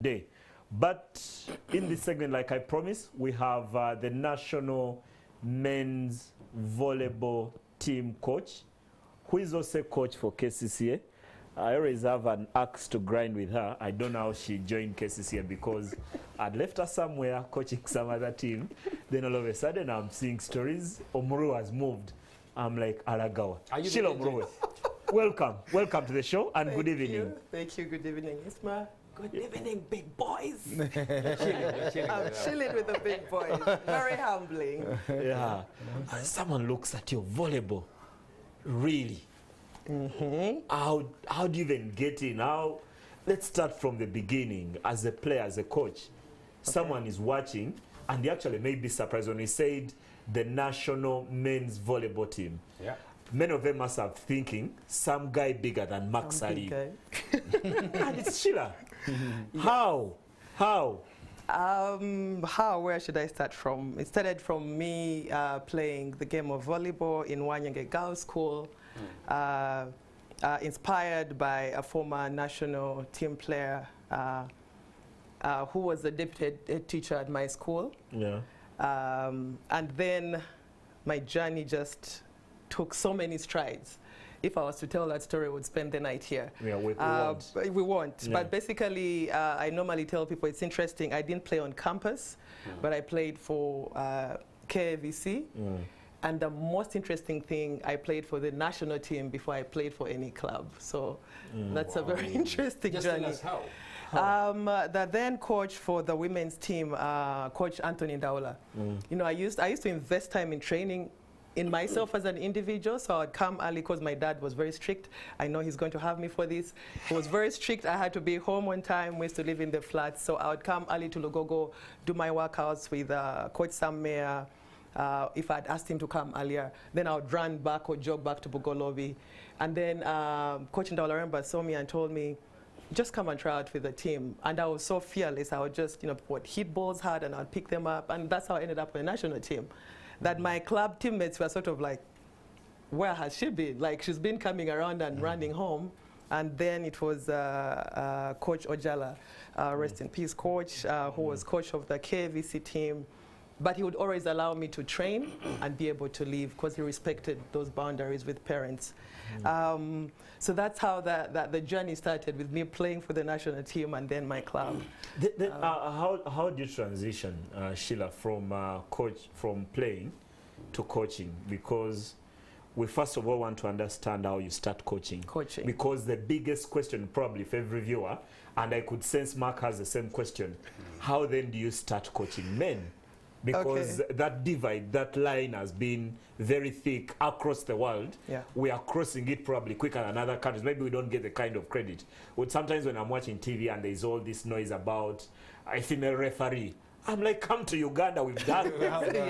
day. But in this segment, like I promised, we have the national men's volleyball team coach, who is also coach for KCCA. I always have an axe to grind with her. I don't know how she joined KCCA because I'd left her somewhere coaching some other team. Then all of a sudden I'm seeing stories. Omuriwe has moved. I'm like, Alagawa. Shilla Omuriwe. Welcome to the show and good evening. Thank you. Good evening, Isma. Good evening, big boys. I'm chilling with the big boys. Very humbling. Yeah. Someone looks at your volleyball. Really? How do you even get in? Let's start from the beginning. As a player, as a coach, someone is watching and they actually may be surprised when we said the national men's volleyball team. Yeah. Many of them must have thinking some guy bigger than Max Ali. And it's Shilla. How? Where should I start from? It started from me playing the game of volleyball in Wanyenge Girls' School, inspired by a former national team player who was the deputy head teacher at my school. Yeah. And then my journey just took so many strides. If I was to tell that story, we would spend the night here. Yeah, we won't. Yeah. But basically, I normally tell people it's interesting. I didn't play on campus, but I played for KVC. And the most interesting thing, I played for the national team before I played for any club. So that's a very interesting journey. Just tell us how. The then coach for the women's team, Coach Anthony Daula. You know, I used to invest time in training in myself as an individual, so I'd come early because my dad was very strict. I know he's going to have me for this. He was very strict. I had to be home on time. We used to live in the flats, so I would come early to Lugogo, do my workouts with Coach Sam Mayer. If I'd asked him to come earlier, then I would run back or jog back to Bugolobi. And then Coach Ndawalaremba saw me and told me, just come and try out with the team. And I was so fearless. I would just, hit balls hard and I'd pick them up. And that's how I ended up on the national team. That my club teammates were sort of like, where has she been? Like, she's been coming around and running home. And then it was Coach Ojala, rest in peace, Coach, who was coach of the KVC team. But he would always allow me to train and be able to leave because he respected those boundaries with parents. So that's how the journey started, with me playing for the national team and then my club. How do you transition, Shilla, from playing to coaching? Because we first of all want to understand how you start coaching. Because the biggest question probably for every viewer, and I could sense Mark has the same question, how then do you start coaching men? Because that divide, that line has been very thick across the world. Yeah. We are crossing it probably quicker than other countries. Maybe we don't get the kind of credit. But sometimes when I'm watching TV and there's all this noise about a female referee, I'm like, come to Uganda, we've done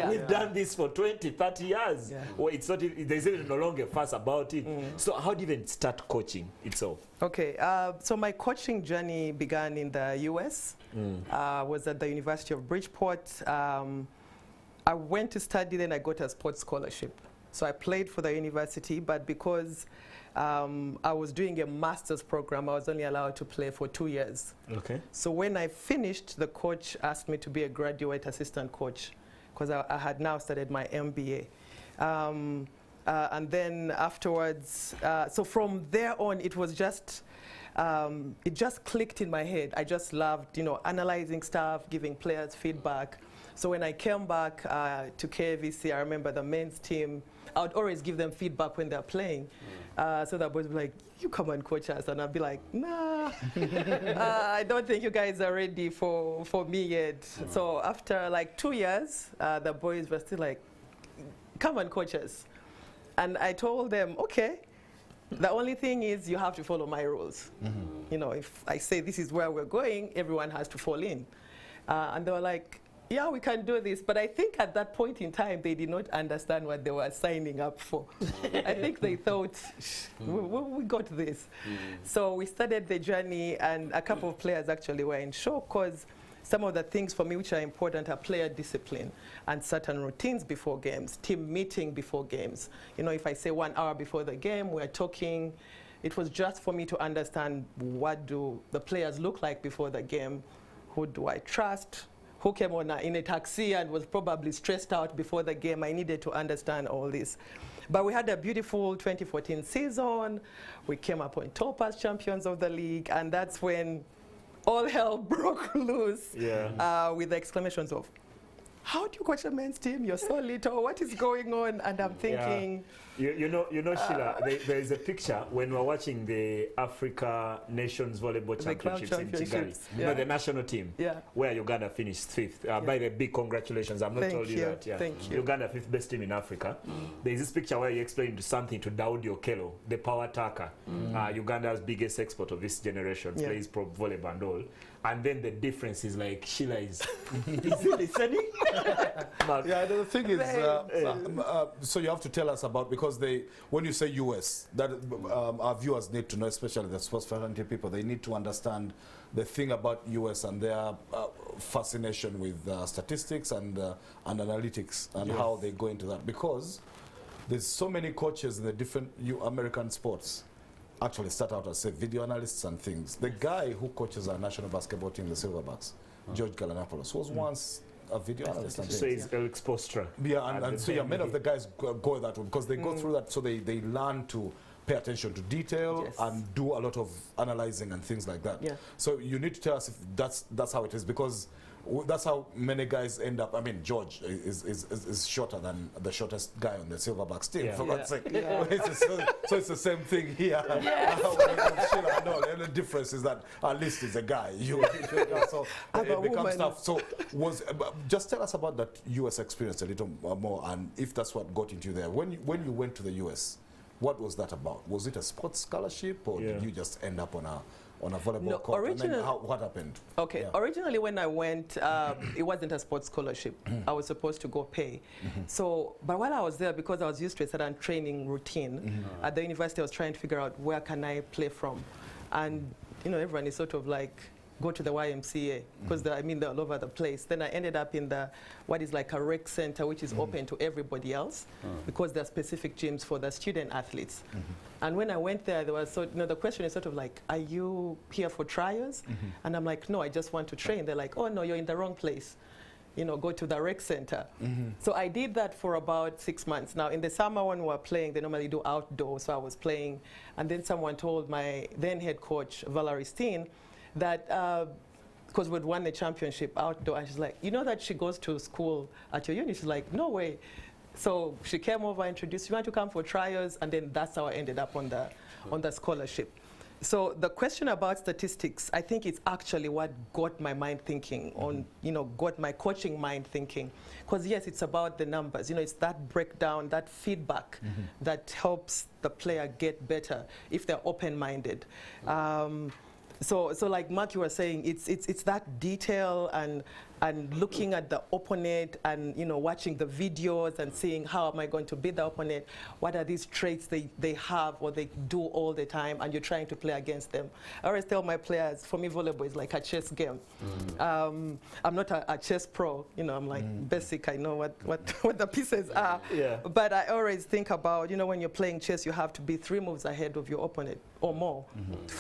we've done this for 20, 30 years. Yeah. Well, it's not, there's even no longer fuss about it. So how do you even start coaching itself? Okay, so my coaching journey began in the US. Was at the University of Bridgeport. I went to study, then I got a sports scholarship. So I played for the university, but because I was doing a master's program, I was only allowed to play for 2 years. Okay. So when I finished, the coach asked me to be a graduate assistant coach because I had now started my MBA. And then afterwards, so from there on, it was just, it just clicked in my head. I just loved, analyzing stuff, giving players feedback. So when I came back to KVC, I remember the men's team, I would always give them feedback when they're playing. So the boys would be like, you come and coach us. And I'd be like, nah, I don't think you guys are ready for me yet. So after like 2 years, the boys were still like, come and coach us. And I told them, okay, the only thing is you have to follow my rules. If I say this is where we're going, everyone has to fall in. And they were like, yeah, we can do this. But I think at that point in time, they did not understand what they were signing up for. I think they thought, we got this. So we started the journey, and a couple of players actually were in shock because some of the things for me which are important are player discipline and certain routines before games, team meeting before games. If I say 1 hour before the game, we're talking, It was just for me to understand what do the players look like before the game, who do I trust? Who came on in a taxi and was probably stressed out before the game? I needed to understand all this. But we had a beautiful 2014 season. We came up on top as champions of the league, and that's when all hell broke loose with the exclamations of, how do you coach a men's team? You're so little. What is going on? And I'm thinking... You know, Shilla, there is a picture when we're watching the Africa Nations Volleyball Championships in Kigali. You know, the national team, where Uganda finished 5th. By the big congratulations. I'm not told you that. Thank you. Uganda 5th best team in Africa. There is this picture where you explained something to Daudi Okello, the power attacker, Uganda's biggest export of this generation, plays pro volleyball and all. And then the difference is like, Shilla is he listening? The thing is, so you have to tell us about, because when you say US, that our viewers need to know, especially the sports fraternity people, they need to understand the thing about US and their fascination with statistics and analytics and how they go into that, because there's so many coaches in the different American sports actually start out as, say, video analysts and things. The guy who coaches our national basketball team, the Silverbacks, George Galanopoulos, was once a video analyst. So he's Alex Postra. And so many of the guys go that way because they go through that, so they learn to pay attention to detail and do a lot of analyzing and things like that. So you need to tell us if that's how it is, because that's how many guys end up. I mean, George is shorter than the shortest guy on the Silverbacks team, for God's sake. So it's the same thing here. No, the only difference is that at least he's a guy. So it becomes tough. So just tell us about that US experience a little more, and if that's what got into you there. When you went to the US, what was that about? Was it a sports scholarship, or did you just end up on a volleyball court? And then what happened? Okay, originally when I went, it wasn't a sports scholarship. I was supposed to go pay. So, but while I was there, because I was used to a certain training routine, at the university I was trying to figure out where can I play from. And, you know, everyone is sort of like, go to the YMCA, because they're all over the place. Then I ended up in what is like a rec center, which is open to everybody else, because there are specific gyms for the student athletes. And when I went there, there was the question is sort of like, are you here for trials? And I'm like, no, I just want to train. They're like, oh no, you're in the wrong place. You know, go to the rec center. So I did that for about 6 months. Now in the summer when we were playing, they normally do outdoors, so I was playing. And then someone told my then head coach, Valerie Steen, that because we'd won the championship outdoor, and she's like, you know that she goes to school at your uni? She's like, no way. So she came over, introduced, you want to come for trials? And then that's how I ended up on the scholarship. So the question about statistics, I think it's actually what got my mind thinking got my coaching mind thinking. Because yes, it's about the numbers. You know, it's that breakdown, that feedback that helps the player get better if they're open-minded. So like Mark, you were saying, it's that detail and looking at the opponent and watching the videos and seeing how am I going to beat the opponent, what are these traits they have or they do all the time, and you're trying to play against them. I always tell my players, for me volleyball is like a chess game. I'm not a chess pro, I'm like basic, I know what the pieces are. But I always think about, when you're playing chess, you have to be 3 moves ahead of your opponent or more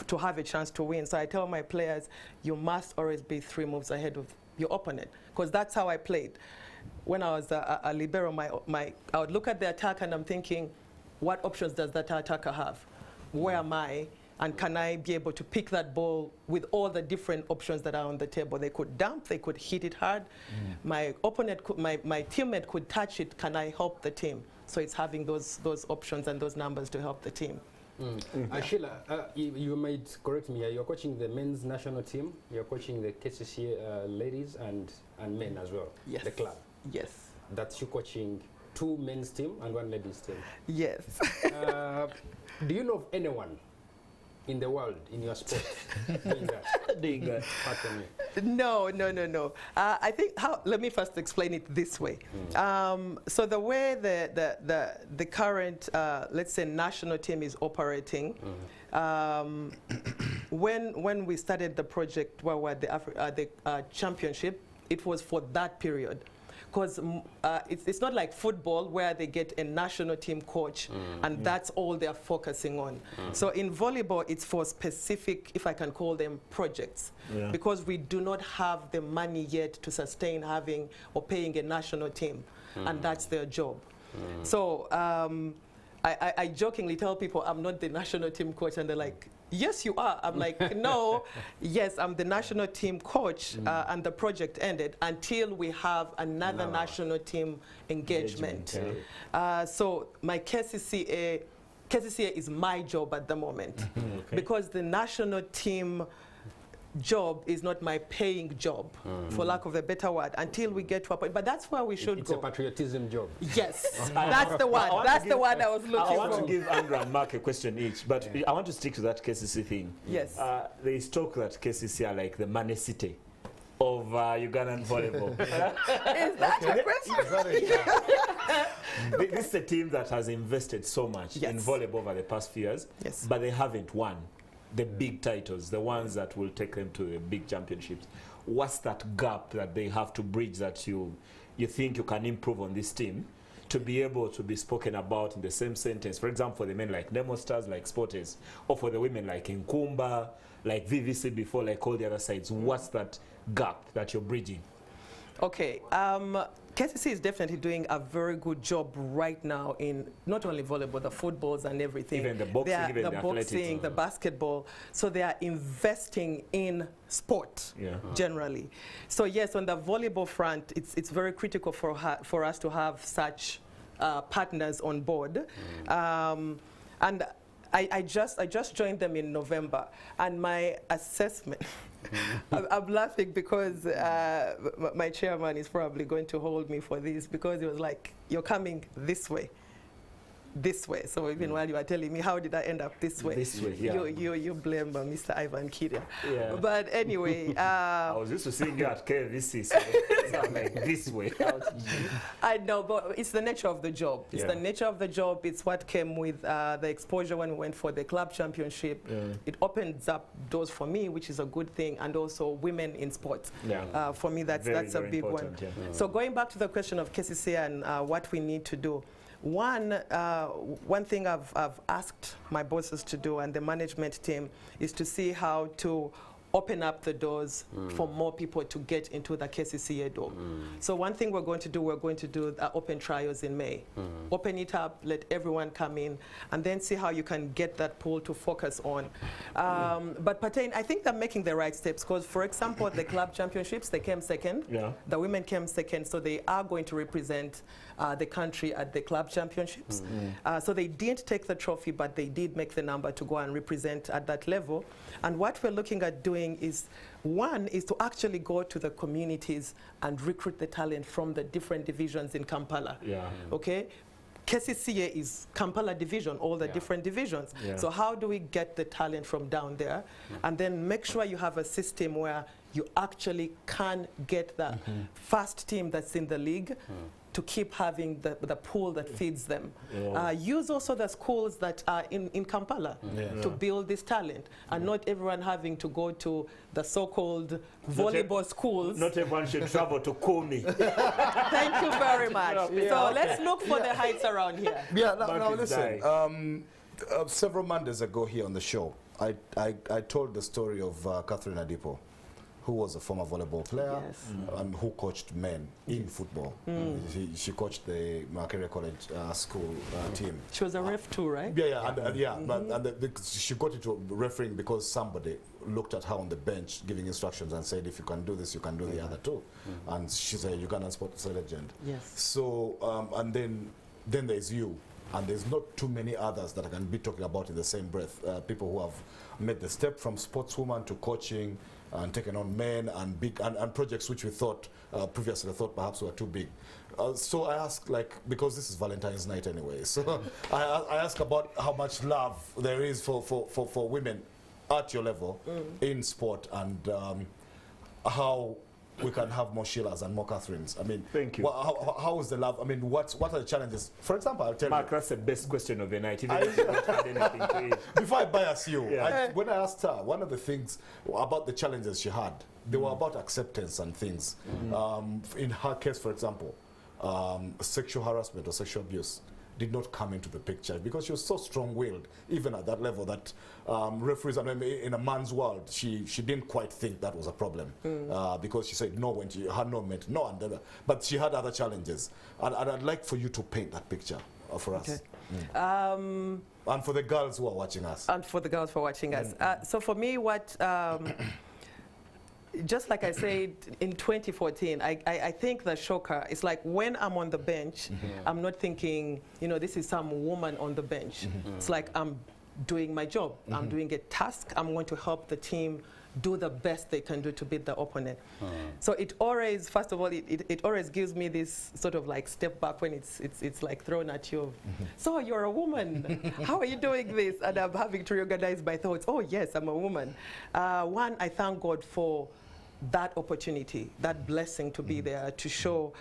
to have a chance to win. So I tell my players, you must always be 3 moves ahead of your opponent, because that's how I played. When I was a libero, I would look at the attack and I'm thinking, what options does that attacker have? Where am I? And can I be able to pick that ball with all the different options that are on the table? They could dump, they could hit it hard. My opponent, my teammate could touch it. Can I help the team? So it's having those options and those numbers to help the team. Shilla, you might correct me. You're coaching the men's national team. You're coaching the KCC ladies and men as well. Yes. The club. Yes. That's you coaching 2 men's team and 1 ladies team. Yes. Do you know of anyone in the world in your sport doing that? Pardon me. No. I think let me first explain it this way. So the way the current let's say national team is operating, when we started the project, where the championship, it was for that period. because it's not like football where they get a national team coach and that's all they're focusing on. So in volleyball, it's for specific, if I can call them, projects, because we do not have the money yet to sustain having or paying a national team, and that's their job. So I jokingly tell people I'm not the national team coach, and they're like, yes, you are. I'm like, no, yes, I'm the national team coach, and the project ended until we have another national team engagement. So my KCCA is my job at the moment, because the national team job is not my paying job, for lack of a better word, until we get to a point. But that's where we should go. It's a patriotism job. Yes, that's the one. That's the one I was looking for. I want to give Andrew and Mark a question each, but I want to stick to that KCC thing. Yes. There is talk that KCC are like the Man City of Ugandan volleyball. Is that a question? This is a team that has invested so much in volleyball over the past few years, but they haven't won the big titles, the ones that will take them to the big championships. What's that gap that they have to bridge that you think you can improve on this team to be able to be spoken about in the same sentence? For example, for the men like Nemo Stars, like Sporters, or for the women like Nkumba, like VVC before, like all the other sides. What's that gap that you're bridging? Okay, KCC is definitely doing a very good job right now in not only volleyball, the footballs and everything. Even the boxing, even the boxing, the basketball. So they are investing in sport generally. So yes, on the volleyball front, it's very critical for us to have such partners on board. And I just joined them in November, and my assessment, I'm laughing because my chairman is probably going to hold me for this, because he was like, you're coming this way. So even while you were telling me, how did I end up this way? This way, You blame Mr. Ivan Kiria. But anyway. I was used to seeing you at KVC, so it's not like this way. I know, but it's the nature of the job. It's the nature of the job. It's what came with the exposure when we went for the club championship. It opens up doors for me, which is a good thing, and also women in sports. For me, that's a big one. So going back to the question of KCC and what we need to do, one thing I've asked my bosses to do and the management team is to see how to open up the doors for more people to get into the KCCA door. So one thing we're going to do open trials in May. Open it up, let everyone come in, and then see how you can get that pool to focus on. But Patain, I think they're making the right steps, because, for example, the club championships, they came second. The women came second, so they are going to represent the country at the club championships. So they didn't take the trophy, but they did make the number to go and represent at that level. And what we're looking at doing is, one is to actually go to the communities and recruit the talent from the different divisions in Kampala. Okay? KCCA is Kampala division, all the different divisions. So how do we get the talent from down there? And then make sure you have a system where you actually can get the first team that's in the league to keep having the pool that feeds them. Use also the schools that are in Kampala to build this talent, and not everyone having to go to the so-called volleyball schools. Not everyone should travel to Kumi. Thank you very much. So let's look for the heights around here. Now listen, several Mondays ago here on the show, I told the story of Catherine Adipo, who was a former volleyball player and who coached men in football. She coached the Makerere College school team. She was a ref too, right? But she got into refereeing because somebody looked at her on the bench giving instructions and said, if you can do this, you can do the other too. And she's a Ugandan sports legend. So, and then there's you. And there's not too many others that I can be talking about in the same breath. People who have made the step from sportswoman to coaching, and taken on men and big and projects which we thought previously perhaps were too big. So I asked, like, because this is Valentine's night anyway, so I asked about how much love there is for women at your level in sport, and how we can have more Shillas and more Catherines. I mean, thank you. How is the love? I mean, what are the challenges? For example, I'll tell Mark, that's the best question of the night. Even if you don't add anything to it. Before I bias you, when I asked her, one of the things about the challenges she had, they were about acceptance and things. In her case, for example, sexual harassment or sexual abuse did not come into the picture because she was so strong-willed, even at that level, that referees, I mean, in a man's world, she didn't quite think that was a problem because she said no when her no meant no, and but she had other challenges. And I'd like for you to paint that picture for us. And for the girls who are watching us. And for the girls who are watching us. So for me, what... just like I said, in 2014, I think the shocker is like when I'm on the bench, I'm not thinking, you know, this is some woman on the bench. It's like I'm doing my job. I'm doing a task. I'm going to help the team do the best they can do to beat the opponent. So it always, first of all, it always gives me this sort of like step back when it's like thrown at you. So you're a woman. How are you doing this? And I'm having to reorganize my thoughts. Oh yes, I'm a woman. One, I thank God for that opportunity, that blessing to be there to show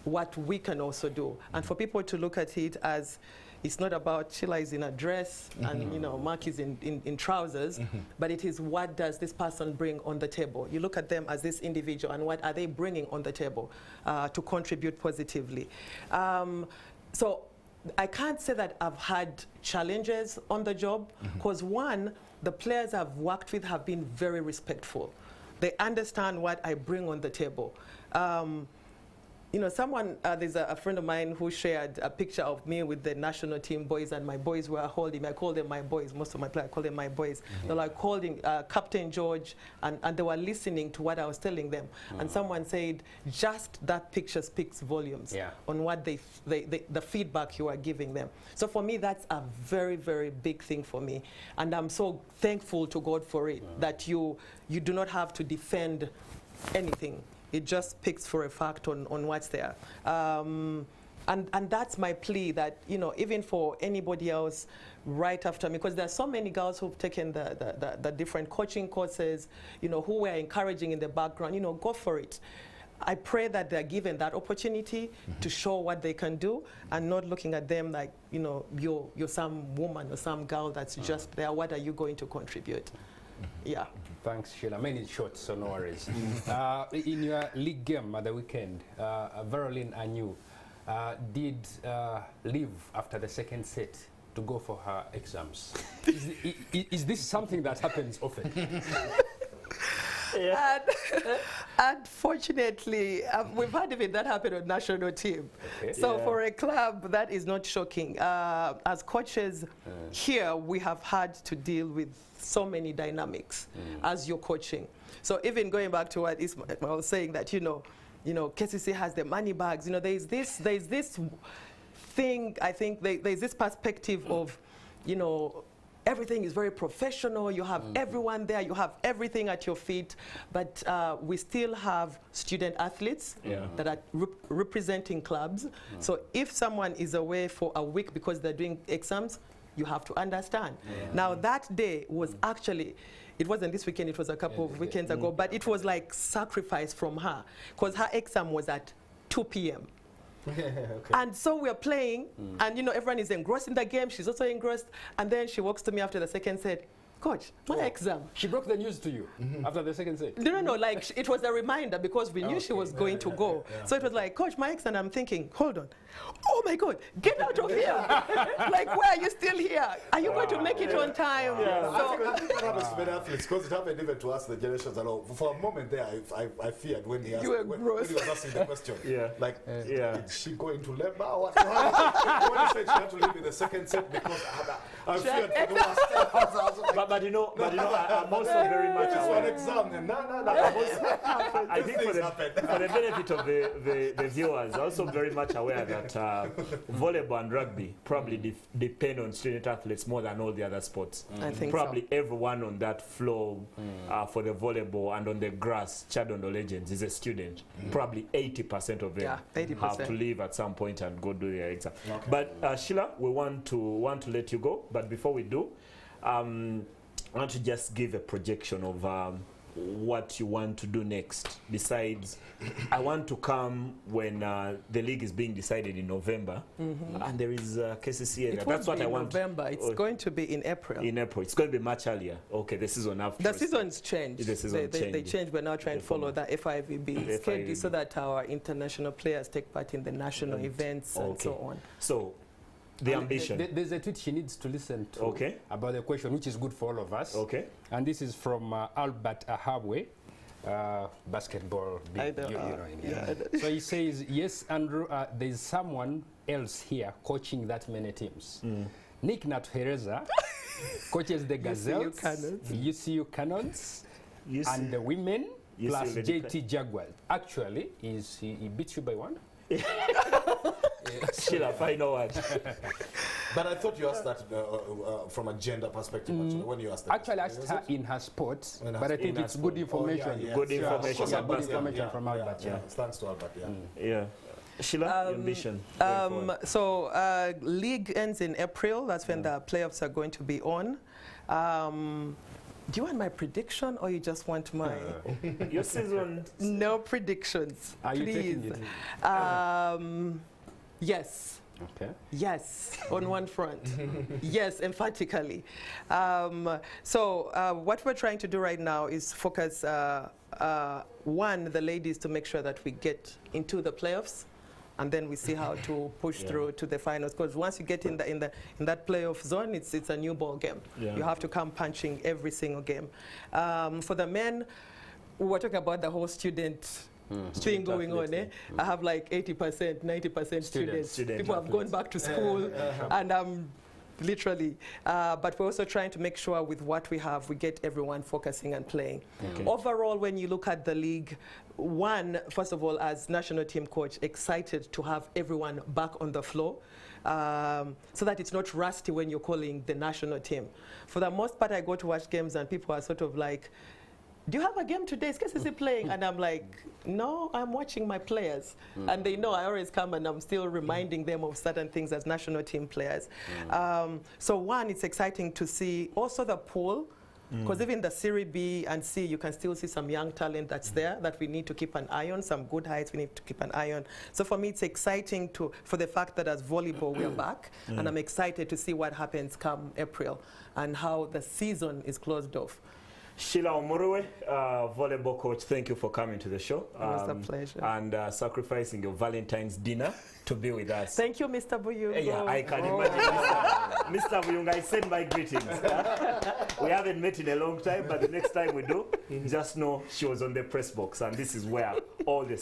what we can also do. And for people to look at it as it's not about Shilla is in a dress and, you know, Mark is in trousers, but it is what does this person bring on the table. You look at them as this individual and what are they bringing on the table to contribute positively. So I can't say that I've had challenges on the job because one, the players I've worked with have been very respectful. They understand what I bring on the table. You know, there's a friend of mine who shared a picture of me with the national team boys, and my boys were holding me. I call them my boys. Most of my players, I call them my boys. They're like holding Captain George, and they were listening to what I was telling them. And someone said, just that picture speaks volumes on what the feedback you are giving them. So for me, that's a very, very big thing for me. And I'm so thankful to God for it, that you do not have to defend anything. It just speaks for a fact on what's there. And that's my plea that, you know, even for anybody else right after me, because there are so many girls who've taken the different coaching courses, you know, who we're encouraging in the background, you know, go for it. I pray that they're given that opportunity to show what they can do and not looking at them like, you know, you're some woman or some girl that's just there. What are you going to contribute? Yeah. Thanks, Shilla. Many in short, so no worries. In your league game at the weekend, Veroline Anyu did leave after the second set to go for her exams. Is this something that happens often? And unfortunately, we've had even that happen on national team. So for a club, that is not shocking. As coaches here, we have had to deal with so many dynamics as you're coaching. So even going back to what Ismail was saying, that you know, KCC has the money bags. You know, there's this thing. I think there's this perspective of, you know, everything is very professional. You have everyone there. You have everything at your feet. But we still have student athletes that are representing clubs. So if someone is away for a week because they're doing exams, you have to understand. Now that day was actually, it wasn't this weekend, it was a couple of weekends ago, but it was like sacrifice from her because her exam was at 2 p.m. And so we're playing, and you know, everyone is engrossed in the game. She's also engrossed, and then she walks to me after the second set. Coach, my exam. She broke the news to you after the second set? No, like it was a reminder because we knew she was going to go. So it was like, Coach, my exam, and I'm thinking, hold on. Oh my God, get out of here. Like, why are you still here? Are you going to make it on time? So, I think that happens to many athletes because it happened even to us, the generations alone. For a moment there, I feared when he asked, when he was asking the question. Like, is she going to labor? What? When he said she had to leave in the second set because I feared for the worst. But you know, I'm also very much aware. Exam. I think for the benefit of the viewers, also very much aware that volleyball and rugby probably depend on student athletes more than all the other sports. I think probably everyone on that floor for the volleyball and on the grass, Chadondo Legends, is a student. Probably 80% of them have to leave at some point and go do their exam. But Shilla, we want to let you go. But before we do, I want to just give a projection of what you want to do next, besides I want to come when the league is being decided in November, and there is KCCA. That's what I want. November. It's going to be in April. In April. It's going to be much earlier. Okay, the season after. The season's changed. The season they changed. We're now trying to follow the FIVB schedule so that our international players take part in the national events and so on. So, the ambition. There's a tweet she needs to listen to about the question, which is good for all of us. Okay. And this is from Albert Ahabwe, basketball. So he says, yes, Andrew, there's someone else here coaching that many teams. Nick Natuhereza coaches the Gazelles, UCU Cannons, and the women, plus JT Jaguars. Actually, he beats you by one? Shilla, final word. But I thought you asked that from a gender perspective, actually, when you asked that. Actually, I asked her in her sports, but I think it's good information. Good information. Good information from Albert. Thanks to Albert, yeah. Shilla, your ambition? So, league ends in April. That's when the playoffs are going to be on. Do you want my prediction, or you just want my... Your season... No predictions, Are you please. taking it? Yes. Okay. Yes, on one front. Yes, emphatically. So what we're trying to do right now is focus, one, the ladies, to make sure that we get into the playoffs, and then we see how to push through to the finals. Because once you get in that playoff zone, it's a new ball game. You have to come punching every single game. For the men, we were talking about the whole student thing going on. I have like 80%, 90% students. People have gone back to school, and literally. But we're also trying to make sure with what we have, we get everyone focusing and playing. Overall, when you look at the league, one, first of all, as national team coach, excited to have everyone back on the floor. So that it's not rusty when you're calling the national team. For the most part, I go to watch games and people are sort of like, do you have a game today? Is KCC playing? And I'm like, no, I'm watching my players. And they know I always come and I'm still reminding them of certain things as national team players. So one, it's exciting to see also the pool, because even the Serie B and C, you can still see some young talent that's there that we need to keep an eye on, some good heights we need to keep an eye on. So for me, it's exciting for the fact that as volleyball, we're back, and I'm excited to see what happens come April and how the season is closed off. Shilla Omuriwe, volleyball coach, thank you for coming to the show. It was a pleasure. And sacrificing your Valentine's dinner to be with us. Thank you, Mr. Buyungo. Yeah, I can imagine. Mr. Buyungo, I send my greetings. We haven't met in a long time, but the next time we do, just know she was on the press box, and this is where all the